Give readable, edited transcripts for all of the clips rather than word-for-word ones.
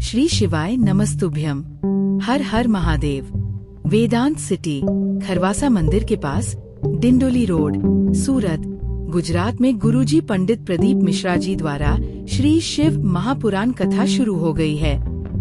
श्री शिवाय नमस्तुभ्यम। हर हर महादेव। वेदांत सिटी, खरवासा मंदिर के पास, डिंडोली रोड, सूरत, गुजरात में गुरुजी पंडित प्रदीप मिश्रा जी द्वारा श्री शिव महापुराण कथा शुरू हो गई है।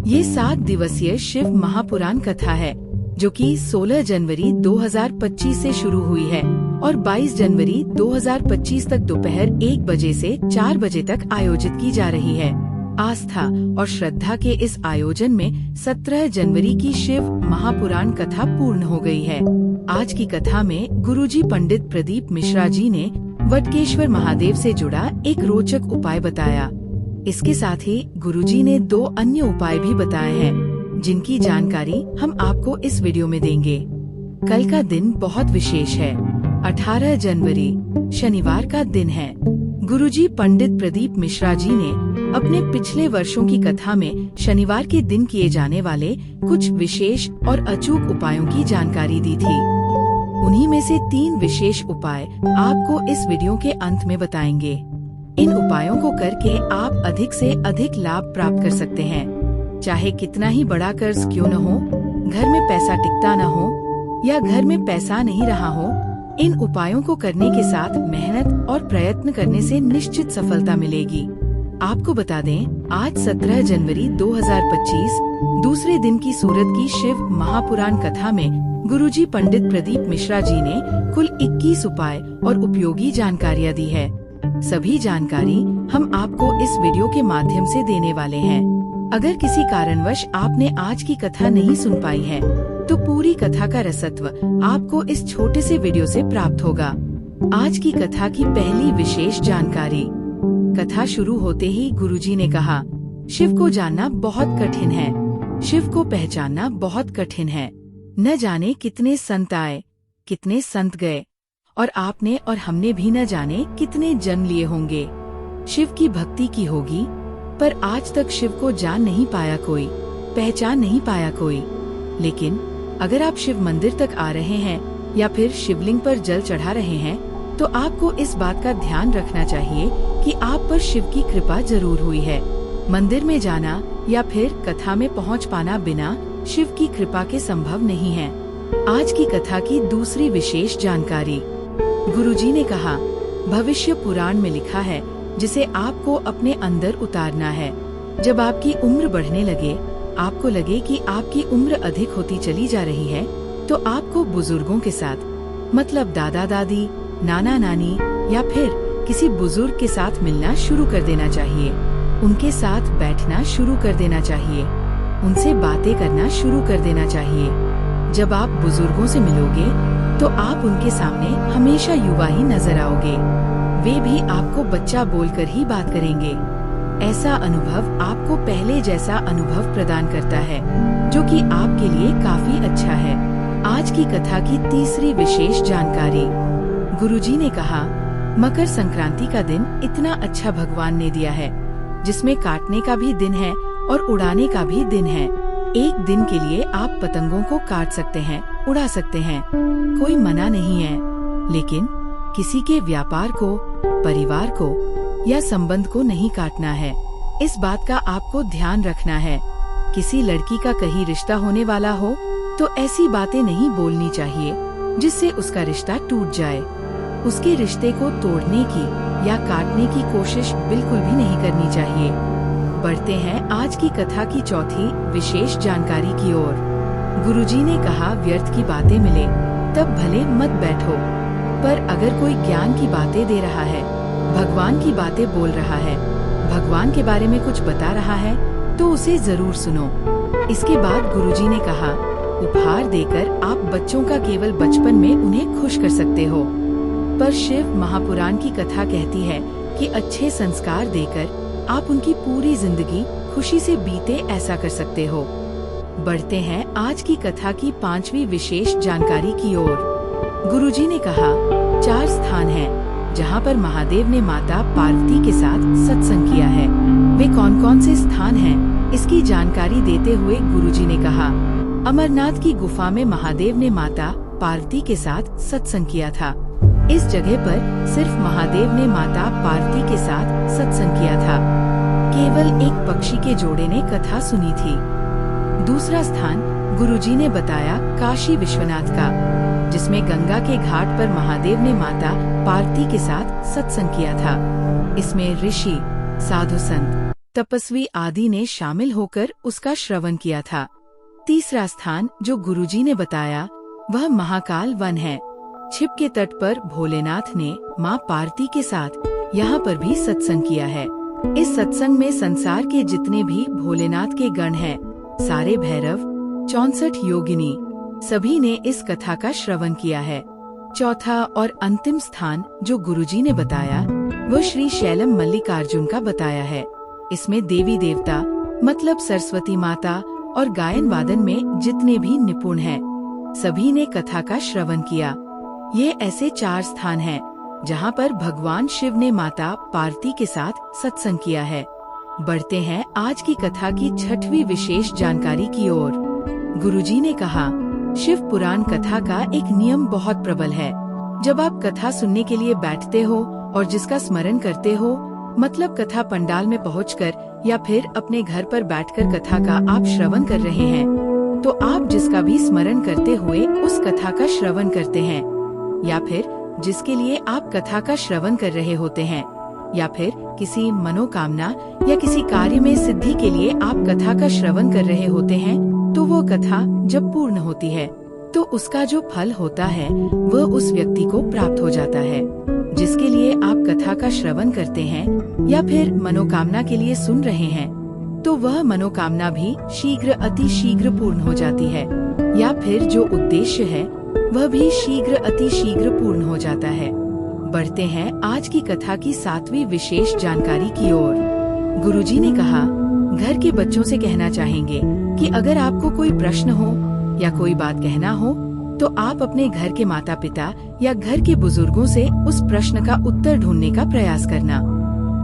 ये 7 दिवसीय शिव महापुराण कथा है, जो कि 16 जनवरी 2025 से शुरू हुई है और 22 जनवरी 2025 तक दोपहर 1 बजे से 4 बजे तक आयोजित की जा रही है। आस्था और श्रद्धा के इस आयोजन में 17 जनवरी की शिव महापुराण कथा पूर्ण हो गई है। आज की कथा में गुरुजी पंडित प्रदीप मिश्रा जी ने वटकेश्वर महादेव से जुड़ा एक रोचक उपाय बताया। इसके साथ ही गुरुजी ने 2 अन्य उपाय भी बताए हैं, जिनकी जानकारी हम आपको इस वीडियो में देंगे। कल का दिन बहुत विशेष है। 18 जनवरी शनिवार का दिन है। गुरुजी पंडित प्रदीप मिश्रा जी ने अपने पिछले वर्षों की कथा में शनिवार के दिन किए जाने वाले कुछ विशेष और अचूक उपायों की जानकारी दी थी। उन्हीं में से 3 विशेष उपाय आपको इस वीडियो के अंत में बताएंगे। इन उपायों को करके आप अधिक से अधिक लाभ प्राप्त कर सकते हैं। चाहे कितना ही बड़ा कर्ज क्यों न हो, घर में पैसा टिकता न हो या घर में पैसा नहीं रहा हो, इन उपायों को करने के साथ मेहनत और प्रयत्न करने से निश्चित सफलता मिलेगी। आपको बता दें, आज 17 जनवरी 2025 दूसरे दिन की सूरत की शिव महापुराण कथा में गुरुजी पंडित प्रदीप मिश्रा जी ने कुल 21 उपाय और उपयोगी जानकारियाँ दी है। सभी जानकारी हम आपको इस वीडियो के माध्यम से देने वाले हैं। अगर किसी कारणवश आपने आज की कथा नहीं सुन पाई है, तो पूरी कथा का रसत्व आपको इस छोटे से वीडियो से प्राप्त होगा। आज की कथा की पहली विशेष जानकारी। कथा शुरू होते ही गुरुजी ने कहा, शिव को जानना बहुत कठिन है, शिव को पहचानना बहुत कठिन है। न जाने कितने संत आए, कितने संत गए, और आपने और हमने भी न जाने कितने जन्म लिए होंगे। शिव की भक्ति की होगी, पर आज तक शिव को जान नहीं पाया कोई, पहचान नहीं पाया कोई। लेकिन अगर आप शिव मंदिर तक आ रहे हैं या फिर शिवलिंग पर जल चढ़ा रहे हैं, तो आपको इस बात का ध्यान रखना चाहिए कि आप पर शिव की कृपा जरूर हुई है। मंदिर में जाना या फिर कथा में पहुंच पाना बिना शिव की कृपा के संभव नहीं है। आज की कथा की दूसरी विशेष जानकारी। गुरुजी ने कहा, भविष्य पुराण में लिखा है, जिसे आपको अपने अंदर उतारना है। जब आपकी उम्र बढ़ने लगे, आपको लगे कि आपकी उम्र अधिक होती चली जा रही है, तो आपको बुजुर्गों के साथ, मतलब दादा दादी, नाना नानी या फिर किसी बुजुर्ग के साथ मिलना शुरू कर देना चाहिए। उनके साथ बैठना शुरू कर देना चाहिए। उनसे बातें करना शुरू कर देना चाहिए। जब आप बुजुर्गों से मिलोगे, तो आप उनके सामने हमेशा युवा ही नजर आओगे। वे भी आपको बच्चा बोलकर ही बात करेंगे। ऐसा अनुभव आपको पहले जैसा अनुभव प्रदान करता है, जो कि आपके लिए काफी अच्छा है। आज की कथा की तीसरी विशेष जानकारी। गुरुजी ने कहा, मकर संक्रांति का दिन इतना अच्छा भगवान ने दिया है, जिसमें काटने का भी दिन है और उड़ाने का भी दिन है। एक दिन के लिए आप पतंगों को काट सकते हैं, उड़ा सकते हैं, कोई मना नहीं है। लेकिन किसी के व्यापार को, परिवार को या संबंध को नहीं काटना है। इस बात का आपको ध्यान रखना है। किसी लड़की का कहीं रिश्ता होने वाला हो, तो ऐसी बातें नहीं बोलनी चाहिए जिससे उसका रिश्ता टूट जाए। उसके रिश्ते को तोड़ने की या काटने की कोशिश बिल्कुल भी नहीं करनी चाहिए। बढ़ते हैं आज की कथा की चौथी विशेष जानकारी की ओर। गुरुजी ने कहा, व्यर्थ की बातें मिले तब भले मत बैठो, पर अगर कोई ज्ञान की बातें दे रहा है, भगवान की बातें बोल रहा है, भगवान के बारे में कुछ बता रहा है, तो उसे जरूर सुनो। इसके बाद गुरुजी ने कहा, उपहार देकर आप बच्चों का केवल बचपन में उन्हें खुश कर सकते हो, पर शिव महापुराण की कथा कहती है कि अच्छे संस्कार देकर आप उनकी पूरी जिंदगी खुशी से बीते, ऐसा कर सकते हो। बढ़ते हैं आज की कथा की 5वीं विशेष जानकारी की ओर। गुरुजी ने कहा, 4 स्थान हैं जहां पर महादेव ने माता पार्वती के साथ सत्संग किया है। वे कौन कौन से स्थान हैं, इसकी जानकारी देते हुए गुरुजी ने कहा, अमरनाथ की गुफा में महादेव ने माता पार्वती के साथ सत्संग किया था। इस जगह पर सिर्फ महादेव ने माता पार्वती के साथ सत्संग किया था। केवल एक पक्षी के जोड़े ने कथा सुनी थी। दूसरा स्थान गुरुजी ने बताया काशी विश्वनाथ का, जिसमें गंगा के घाट पर महादेव ने माता पार्वती के साथ सत्संग किया था। इसमें ऋषि, साधु संत, तपस्वी आदि ने शामिल होकर उसका श्रवण किया था। तीसरा स्थान जो गुरुजी ने बताया वह महाकाल वन है। छिप के तट पर भोलेनाथ ने माँ पार्वती के साथ यहाँ पर भी सत्संग किया है। इस सत्संग में संसार के जितने भी भोलेनाथ के गण हैं, सारे भैरव, 64 योगिनी, सभी ने इस कथा का श्रवण किया है। चौथा और अंतिम स्थान जो गुरुजी ने बताया वह श्री शैलम मल्लिकार्जुन का बताया है। इसमें देवी देवता मतलब सरस्वती माता और गायन वादन में जितने भी निपुण हैं, सभी ने कथा का श्रवण किया। ये ऐसे 4 स्थान हैं जहाँ पर भगवान शिव ने माता पार्वती के साथ सत्संग किया है। बढ़ते हैं आज की कथा की 6वीं विशेष जानकारी की ओर। गुरुजी ने कहा, शिव पुराण कथा का एक नियम बहुत प्रबल है। जब आप कथा सुनने के लिए बैठते हो और जिसका स्मरण करते हो, मतलब कथा पंडाल में पहुंचकर या फिर अपने घर पर बैठकर कथा का आप श्रवण कर रहे हैं, तो आप जिसका भी स्मरण करते हुए उस कथा का श्रवण करते हैं, या फिर जिसके लिए आप कथा का श्रवण कर रहे होते हैं, या फिर किसी मनोकामना या किसी कार्य में सिद्धि के लिए आप कथा का श्रवण कर रहे होते हैं, तो वो कथा जब पूर्ण होती है तो उसका जो फल होता है वह उस व्यक्ति को प्राप्त हो जाता है जिसके लिए आप कथा का श्रवण करते हैं या फिर मनोकामना के लिए सुन रहे हैं, तो वह मनोकामना भी शीघ्र अति शीघ्र पूर्ण हो जाती है, या फिर जो उद्देश्य है वह भी शीघ्र अति शीघ्र पूर्ण हो जाता है। बढ़ते हैं आज की कथा की 7वीं विशेष जानकारी की ओर। गुरुजी ने कहा, घर के बच्चों से कहना चाहेंगे कि अगर आपको कोई प्रश्न हो या कोई बात कहना हो तो आप अपने घर के माता पिता या घर के बुजुर्गों से उस प्रश्न का उत्तर ढूंढने का प्रयास करना,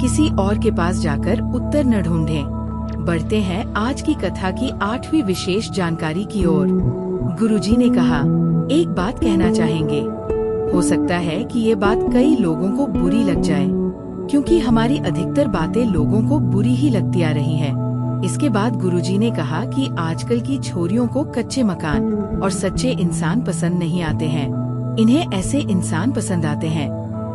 किसी और के पास जाकर उत्तर न ढूंढें। बढ़ते हैं आज की कथा की 8वीं विशेष जानकारी की ओर। गुरुजी ने कहा, एक बात कहना चाहेंगे। हो सकता है कि ये बात कई लोगों को बुरी लग जाए, क्योंकि हमारी अधिकतर बातें लोगों को बुरी ही लगती आ रही हैं। इसके बाद गुरुजी ने कहा कि आजकल की छोरियों को कच्चे मकान और सच्चे इंसान पसंद नहीं आते हैं। इन्हें ऐसे इंसान पसंद आते हैं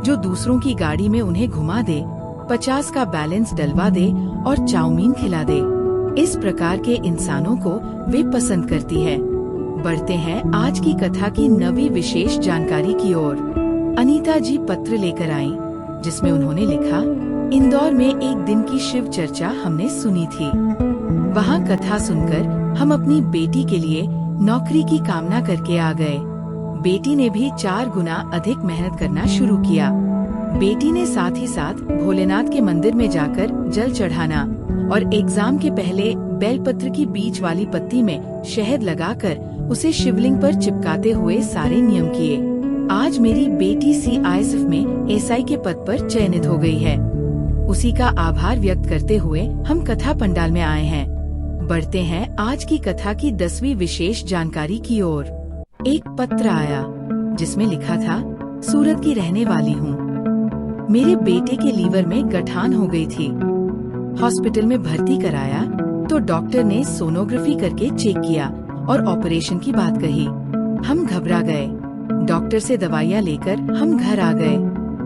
जो दूसरों की गाड़ी में उन्हें घुमा दे, 50 का बैलेंस डलवा दे और चाउमीन खिला दे। इस प्रकार के इंसानों को वे पसंद करती है। बढ़ते हैं आज की कथा की 9वीं विशेष जानकारी की ओर। अनीता जी पत्र लेकर आईं, जिसमें उन्होंने लिखा, इंदौर में एक दिन की शिव चर्चा हमने सुनी थी। वहाँ कथा सुनकर हम अपनी बेटी के लिए नौकरी की कामना करके आ गए। बेटी ने भी 4 गुना अधिक मेहनत करना शुरू किया। बेटी ने साथ ही साथ भोलेनाथ के मंदिर में जाकर जल चढ़ाना और एग्जाम के पहले बेलपत्र की बीच वाली पत्ती में शहद लगाकर उसे शिवलिंग पर चिपकाते हुए सारे नियम किए। आज मेरी बेटी CISF में SI के पद पर चयनित हो गई है। उसी का आभार व्यक्त करते हुए हम कथा पंडाल में आए हैं। बढ़ते हैं आज की कथा की 10वीं विशेष जानकारी की ओर। एक पत्र आया जिसमें लिखा था, सूरत की रहने वाली हूँ। मेरे बेटे के लीवर में गठान हो गई थी। हॉस्पिटल में भर्ती कराया तो डॉक्टर ने सोनोग्राफी करके चेक किया और ऑपरेशन की बात कही। हम घबरा गए। डॉक्टर से दवाइयाँ लेकर हम घर आ गए।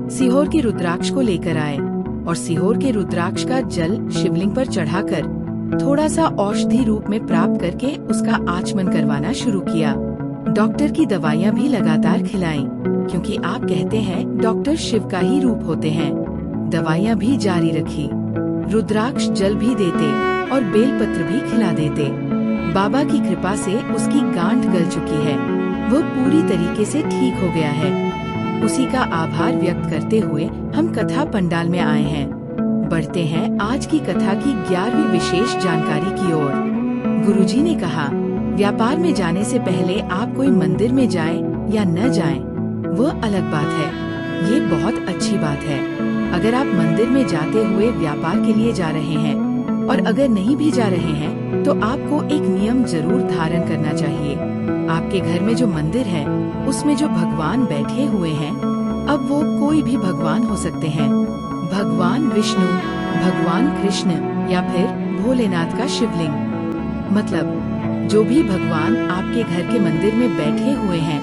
सीहोर के रुद्राक्ष को लेकर आए और सीहोर के रुद्राक्ष का जल शिवलिंग पर चढ़ाकर थोड़ा सा औषधि रूप में प्राप्त करके उसका आचमन करवाना शुरू किया। डॉक्टर की दवाइयाँ भी लगातार खिलाईं, क्योंकि आप कहते हैं डॉक्टर शिव का ही रूप होते हैं। दवाइयाँ भी जारी रखी, रुद्राक्ष जल भी देते और बेलपत्र भी खिला देते। बाबा की कृपा से उसकी गांठ गल चुकी है, वो पूरी तरीके से ठीक हो गया है। उसी का आभार व्यक्त करते हुए हम कथा पंडाल में आए हैं। बढ़ते हैं आज की कथा की 11वीं विशेष जानकारी की ओर। गुरुजी ने कहा, व्यापार में जाने से पहले आप कोई मंदिर में जाएं या न जाएं, वो अलग बात है। ये बहुत अच्छी बात है। अगर आप मंदिर में जाते हुए व्यापार के लिए जा रहे हैं और अगर नहीं भी जा रहे हैं, तो आपको एक नियम जरूर धारण करना चाहिए। आपके घर में जो मंदिर है उसमें जो भगवान बैठे हुए हैं, अब वो कोई भी भगवान हो सकते हैं, भगवान विष्णु, भगवान कृष्ण या फिर भोलेनाथ का शिवलिंग। मतलब जो भी भगवान आपके घर के मंदिर में बैठे हुए हैं,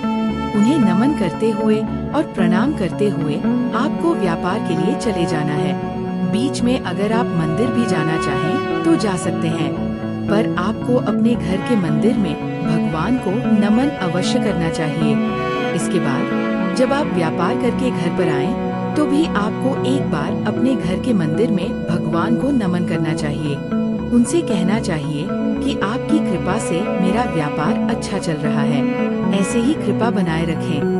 उन्हें नमन करते हुए और प्रणाम करते हुए आपको व्यापार के लिए चले जाना है। बीच में अगर आप मंदिर भी जाना चाहें तो जा सकते हैं, पर आपको अपने घर के मंदिर में भगवान को नमन अवश्य करना चाहिए। इसके बाद जब आप व्यापार करके घर पर आएं, तो भी आपको एक बार अपने घर के मंदिर में भगवान को नमन करना चाहिए। उनसे कहना चाहिए कि आपकी कृपा से मेरा व्यापार अच्छा चल रहा है, ऐसे ही कृपा बनाए रखें।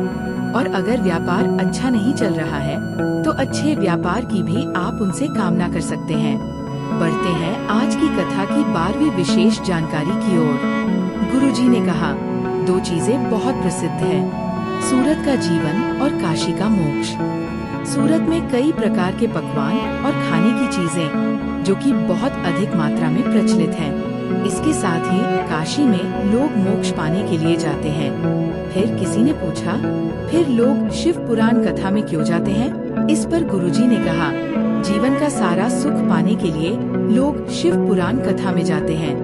और अगर व्यापार अच्छा नहीं चल रहा है तो अच्छे व्यापार की भी आप उनसे कामना कर सकते हैं। बढ़ते हैं आज की कथा की 12वीं विशेष जानकारी की ओर। गुरुजी ने कहा, 2 चीजें बहुत प्रसिद्ध है, सूरत का जीवन और काशी का मोक्ष। सूरत में कई प्रकार के पकवान और खाने की चीजें जो कि बहुत अधिक मात्रा में प्रचलित हैं। इसके साथ ही काशी में लोग मोक्ष पाने के लिए जाते हैं। फिर किसी ने पूछा, फिर लोग शिव पुराण कथा में क्यों जाते हैं? इस पर गुरुजी ने कहा, जीवन का सारा सुख पाने के लिए लोग शिव पुराण कथा में जाते हैं।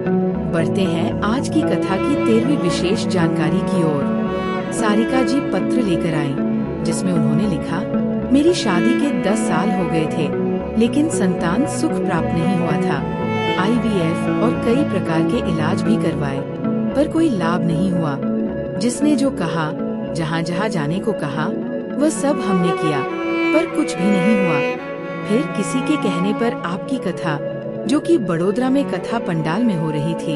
बढ़ते हैं आज की कथा की 13वीं विशेष जानकारी की ओर। सारिका जी पत्र लेकर आई, जिसमें उन्होंने लिखा, मेरी शादी के 10 साल हो गए थे, लेकिन संतान सुख प्राप्त नहीं हुआ था। IVF और कई प्रकार के इलाज भी करवाए, पर कोई लाभ नहीं हुआ। जिसने जो कहा, जहाँ जहाँ जाने को कहा, वह सब हमने किया, पर कुछ भी नहीं हुआ। फिर किसी के कहने पर आपकी कथा, जो कि बड़ोदरा में कथा पंडाल में हो रही थी,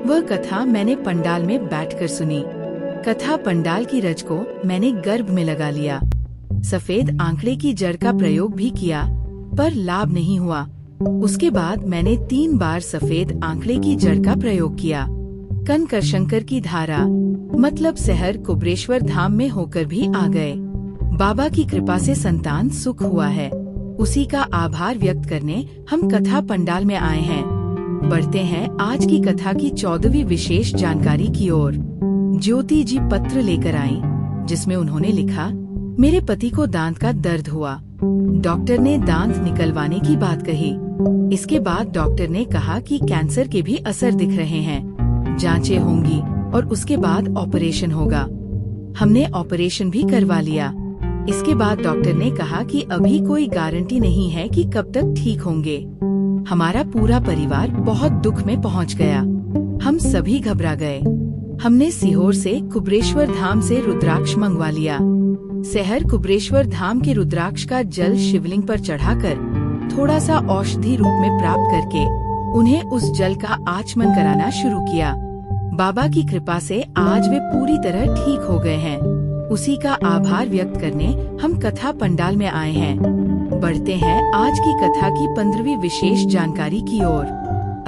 वह कथा मैंने पंडाल में बैठकर सुनी। कथा पंडाल की रज को मैंने गर्भ में लगा लिया। सफेद आंकड़े की जड़ का प्रयोग भी किया, पर लाभ नहीं हुआ। उसके बाद मैंने 3 बार सफेद आंकड़े की जड़ का प्रयोग किया। कनकरशंकर की धारा मतलब शहर कुबरेश्वर धाम में होकर भी आ गए। बाबा की कृपा से संतान सुख हुआ है, उसी का आभार व्यक्त करने हम कथा पंडाल में आए हैं। बढ़ते हैं आज की कथा की 14वीं विशेष जानकारी की ओर। ज्योति जी पत्र लेकर आईं, जिसमें उन्होंने लिखा, मेरे पति को दांत का दर्द हुआ। डॉक्टर ने दांत निकलवाने की बात कही। इसके बाद डॉक्टर ने कहा कि कैंसर के भी असर दिख रहे हैं, जांचें होंगी और उसके बाद ऑपरेशन होगा। हमने ऑपरेशन भी करवा लिया। इसके बाद डॉक्टर ने कहा कि अभी कोई गारंटी नहीं है कि कब तक ठीक होंगे। हमारा पूरा परिवार बहुत दुख में पहुंच गया। हम सभी घबरा गए। हमने सीहोर से कुबरेश्वर धाम से रुद्राक्ष मंगवा लिया। शहर कुबरेश्वर धाम के रुद्राक्ष का जल शिवलिंग पर चढ़ाकर थोड़ा सा औषधि रूप में प्राप्त करके उन्हें उस जल का आचमन कराना शुरू किया। बाबा की कृपा से आज वे पूरी तरह ठीक हो गए हैं। उसी का आभार व्यक्त करने हम कथा पंडाल में आए हैं। बढ़ते हैं आज की कथा की 15वीं विशेष जानकारी की ओर।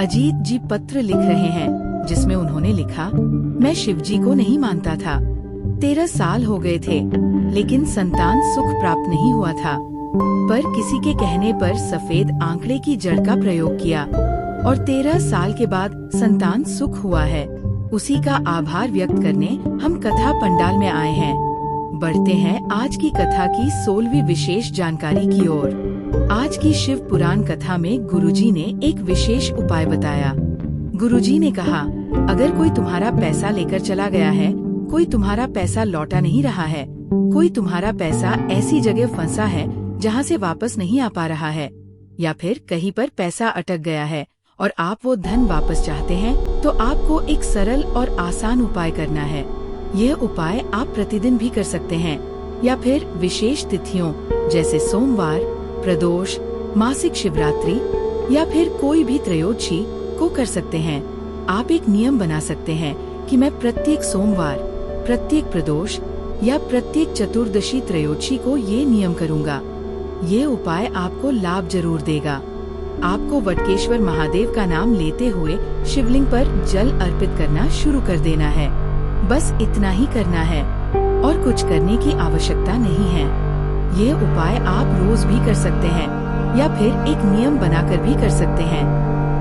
अजीत जी पत्र लिख रहे हैं, जिसमें उन्होंने लिखा, मैं शिव जी को नहीं मानता था। 13 साल हो गए थे, लेकिन संतान सुख प्राप्त नहीं हुआ था। पर किसी के कहने पर सफेद आंकड़े की जड़ का प्रयोग किया और 13 साल के बाद संतान सुख हुआ है। उसी का आभार व्यक्त करने हम कथा पंडाल में आए हैं। बढ़ते हैं आज की कथा की 16वीं विशेष जानकारी की ओर। आज की शिव पुराण कथा में गुरुजी ने एक विशेष उपाय बताया। गुरुजी ने कहा, अगर कोई तुम्हारा पैसा लेकर चला गया है, कोई तुम्हारा पैसा लौटा नहीं रहा है, कोई तुम्हारा पैसा ऐसी जगह फंसा है जहां से वापस नहीं आ पा रहा है, या फिर कहीं पर पैसा अटक गया है और आप वो धन वापस चाहते हैं, तो आपको एक सरल और आसान उपाय करना है। यह उपाय आप प्रतिदिन भी कर सकते हैं या फिर विशेष तिथियों जैसे सोमवार, प्रदोष, मासिक शिवरात्रि या फिर कोई भी त्रयोदशी को कर सकते हैं। आप एक नियम बना सकते हैं कि मैं प्रत्येक सोमवार, प्रत्येक प्रदोष या प्रत्येक चतुर्दशी त्रयोदशी को ये नियम करूँगा। ये उपाय आपको लाभ जरूर देगा। आपको वटकेश्वर महादेव का नाम लेते हुए शिवलिंग पर जल अर्पित करना शुरू कर देना है। बस इतना ही करना है और कुछ करने की आवश्यकता नहीं है। ये उपाय आप रोज भी कर सकते हैं या फिर एक नियम बनाकर भी कर सकते हैं।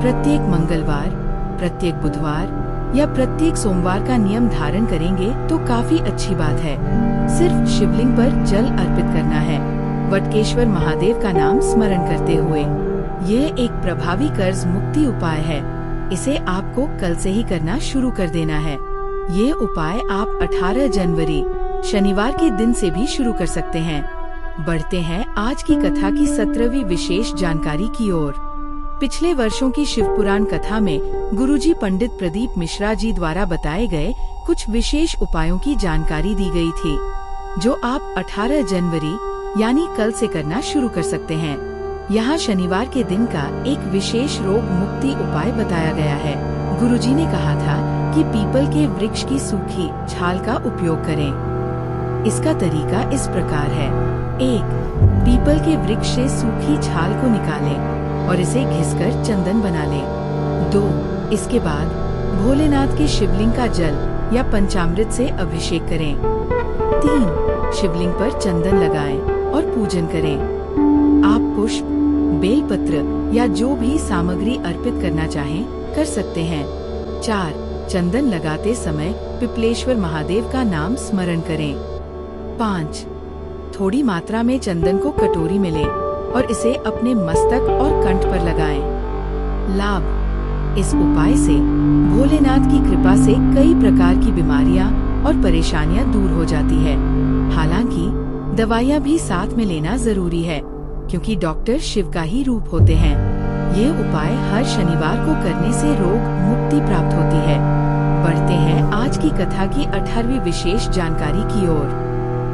प्रत्येक मंगलवार, प्रत्येक बुधवार या प्रत्येक सोमवार का नियम धारण करेंगे तो काफी अच्छी बात है। सिर्फ शिवलिंग पर जल अर्पित करना है। वटकेश्वर महादेव का नाम स्मरण करते हुए। यह एक प्रभावी कर्ज मुक्ति उपाय है। इसे आपको कल से ही करना शुरू कर देना है। ये उपाय आप 18 जनवरी शनिवार के दिन से भी शुरू कर सकते हैं। बढ़ते हैं आज की कथा की 17वीं विशेष जानकारी की ओर। पिछले वर्षों की शिवपुराण कथा में गुरुजी पंडित प्रदीप मिश्रा जी द्वारा बताए गए कुछ विशेष उपायों की जानकारी दी गई थी, जो आप 18 जनवरी यानी कल से करना शुरू कर सकते हैं। यहाँ शनिवार के दिन का एक विशेष रोग मुक्ति उपाय बताया गया है। गुरुजी ने कहा था कि पीपल के वृक्ष की सूखी छाल का उपयोग करें। इसका तरीका इस प्रकार है। 1. पीपल के वृक्ष से सूखी छाल को निकालें और इसे घिसकर चंदन बना लें। 2. इसके बाद भोलेनाथ के शिवलिंग का जल या पंचामृत से अभिषेक करें। 3. शिवलिंग पर चंदन लगाएं और पूजन करें। आप पुष्प, बेलपत्र या जो भी सामग्री अर्पित करना चाहें कर सकते हैं। 4. चंदन लगाते समय पिपलेश्वर महादेव का नाम स्मरण करें। 5. थोड़ी मात्रा में चंदन को कटोरी में लें और इसे अपने मस्तक और कंठ पर लगाएं। लाभ: इस उपाय से भोलेनाथ की कृपा से कई प्रकार की बीमारियां और परेशानियां दूर हो जाती है। हालांकि दवाइयां भी साथ में लेना जरूरी है, क्योंकि डॉक्टर शिव का ही रूप होते हैं। ये उपाय हर शनिवार को करने से रोग मुक्ति प्राप्त होती है। बढ़ते हैं आज की कथा की 18वीं विशेष जानकारी की ओर।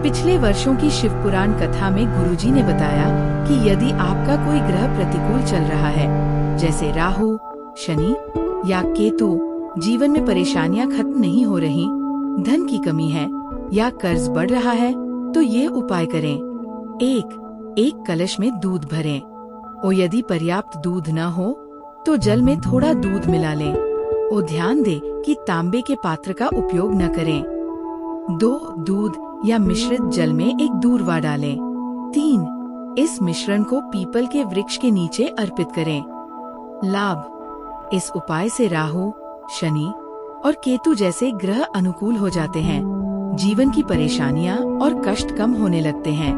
पिछले वर्षों की शिवपुराण कथा में गुरुजी ने बताया कि यदि आपका कोई ग्रह प्रतिकूल चल रहा है, जैसे राहु, शनि या केतु, जीवन में परेशानियां खत्म नहीं हो रही, धन की कमी है या कर्ज बढ़ रहा है, तो ये उपाय करें। 1. कलश में दूध भरें और यदि पर्याप्त दूध न हो तो जल में थोड़ा दूध मिला लें और ध्यान दें कि तांबे के पात्र का उपयोग न करें। 2. दूध या मिश्रित जल में एक दूर्वा डालें। 3. इस मिश्रण को पीपल के वृक्ष के नीचे अर्पित करें। लाभ: इस उपाय से राहु, शनि और केतु जैसे ग्रह अनुकूल हो जाते हैं। जीवन की परेशानियां और कष्ट कम होने लगते हैं।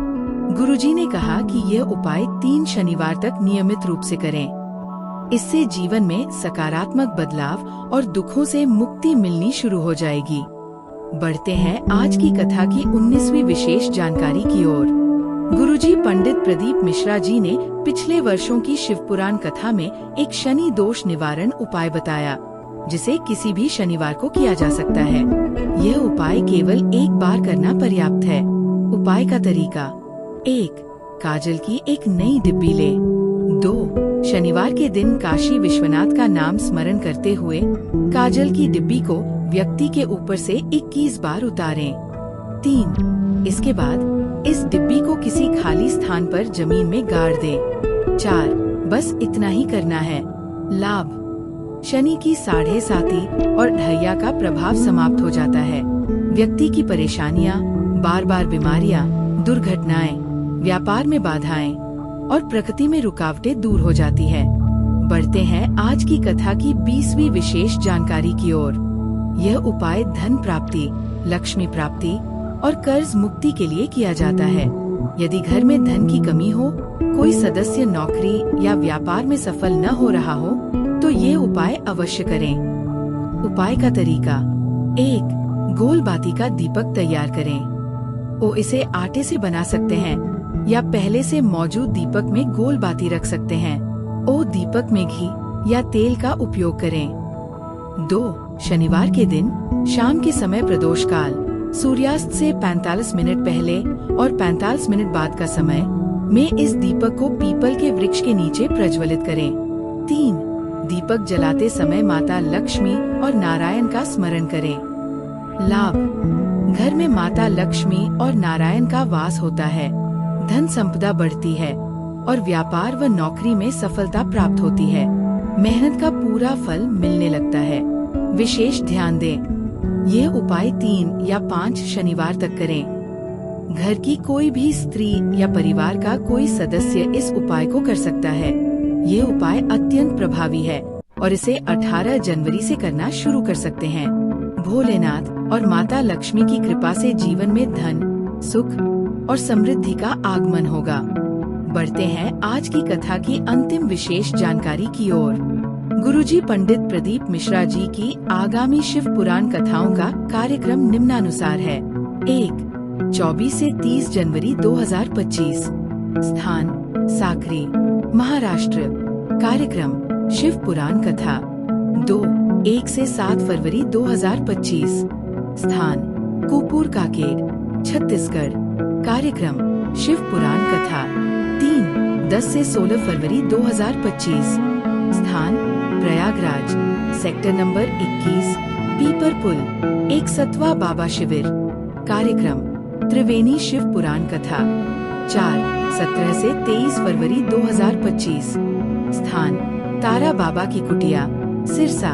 गुरुजी ने कहा कि यह उपाय 3 शनिवार तक नियमित रूप से करें। इससे जीवन में सकारात्मक बदलाव और दुखों से मुक्ति मिलनी शुरू हो जाएगी। बढ़ते हैं आज की कथा की 19वीं विशेष जानकारी की ओर। गुरुजी पंडित प्रदीप मिश्रा जी ने पिछले वर्षों की शिवपुराण कथा में एक शनि दोष निवारण उपाय बताया, जिसे किसी भी शनिवार को किया जा सकता है। यह उपाय केवल एक बार करना पर्याप्त है। उपाय का तरीका: 1. काजल की एक नई डिब्बी ले। 2. शनिवार के दिन काशी विश्वनाथ का नाम स्मरण करते हुए काजल की डिब्बी को व्यक्ति के ऊपर से 21 बार उतारें। 3. इसके बाद इस डिब्बी को किसी खाली स्थान पर जमीन में गाड़ दें। 4. बस इतना ही करना है। लाभ: शनि की 7.5 और ढैया का प्रभाव समाप्त हो जाता है। व्यक्ति की परेशानियां, बार बार बीमारियां, दुर्घटनाएं, व्यापार में बाधाएं और प्रकृति में रुकावटें दूर हो जाती है। बढ़ते हैं आज की कथा की 20वीं विशेष जानकारी की ओर। यह उपाय धन प्राप्ति, लक्ष्मी प्राप्ति और कर्ज मुक्ति के लिए किया जाता है। यदि घर में धन की कमी हो, कोई सदस्य नौकरी या व्यापार में सफल न हो रहा हो, तो ये उपाय अवश्य करें। उपाय का तरीका: 1. गोल बाती का दीपक तैयार करें। इसे आटे से बना सकते हैं या पहले से मौजूद दीपक में गोल बाती रख सकते हैं। दीपक में घी या तेल का उपयोग करें। 2. शनिवार के दिन शाम के समय प्रदोष काल, सूर्यास्त से 45 मिनट पहले और 45 मिनट बाद का समय में इस दीपक को पीपल के वृक्ष के नीचे प्रज्वलित करें। 3. दीपक जलाते समय माता लक्ष्मी और नारायण का स्मरण करें। लाभ: घर में माता लक्ष्मी और नारायण का वास होता है, धन संपदा बढ़ती है और व्यापार व नौकरी में सफलता प्राप्त होती है। मेहनत का पूरा फल मिलने लगता है। विशेष ध्यान दें, ये उपाय 3 या 5 शनिवार तक करें। घर की कोई भी स्त्री या परिवार का कोई सदस्य इस उपाय को कर सकता है। ये उपाय अत्यंत प्रभावी है और इसे 18 जनवरी से करना शुरू कर सकते हैं। भोलेनाथ और माता लक्ष्मी की कृपा से जीवन में धन, सुख और समृद्धि का आगमन होगा। बढ़ते हैं आज की कथा की अंतिम विशेष जानकारी की ओर। गुरुजी पंडित प्रदीप मिश्रा जी की आगामी शिव पुराण कथाओं का कार्यक्रम निम्नानुसार है। 1. 24 से 30 जनवरी 2025। स्थान साक्री, महाराष्ट्र। कार्यक्रम शिव पुराण कथा। 2. 1 से 7 फरवरी 2025। स्थान कुपूर काकेर, छत्तीसगढ़। कार्यक्रम शिव पुराण कथा। 3. 10 से 16 फरवरी 2025। स्थान प्रयागराज, सेक्टर नंबर 21, पीपर पुल, 61वां बाबा शिविर। कार्यक्रम त्रिवेणी शिव पुराण कथा। 4. 17 से 23 फरवरी 2025। स्थान तारा बाबा की कुटिया, सिरसा,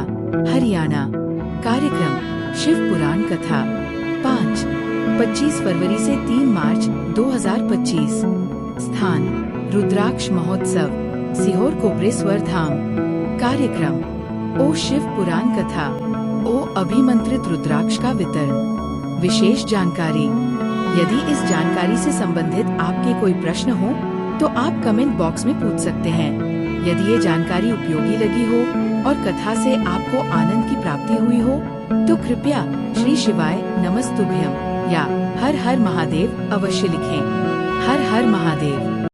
हरियाणा। कार्यक्रम शिव पुराण कथा। 5. 25 फरवरी से 3 मार्च 2025। स्थान रुद्राक्ष महोत्सव, सीहोर कोपरेश्वर धाम। कार्यक्रम ओ शिव पुराण कथा, ओ अभिमंत्रित रुद्राक्ष का वितरण। विशेष जानकारी। यदि इस जानकारी से संबंधित आपके कोई प्रश्न हो तो आप कमेंट बॉक्स में पूछ सकते हैं। यदि ये जानकारी उपयोगी लगी हो और कथा से आपको आनंद की प्राप्ति हुई हो तो कृपया श्री शिवाय नमस्तुभ्यम या हर हर महादेव अवश्य लिखें। हर हर महादेव।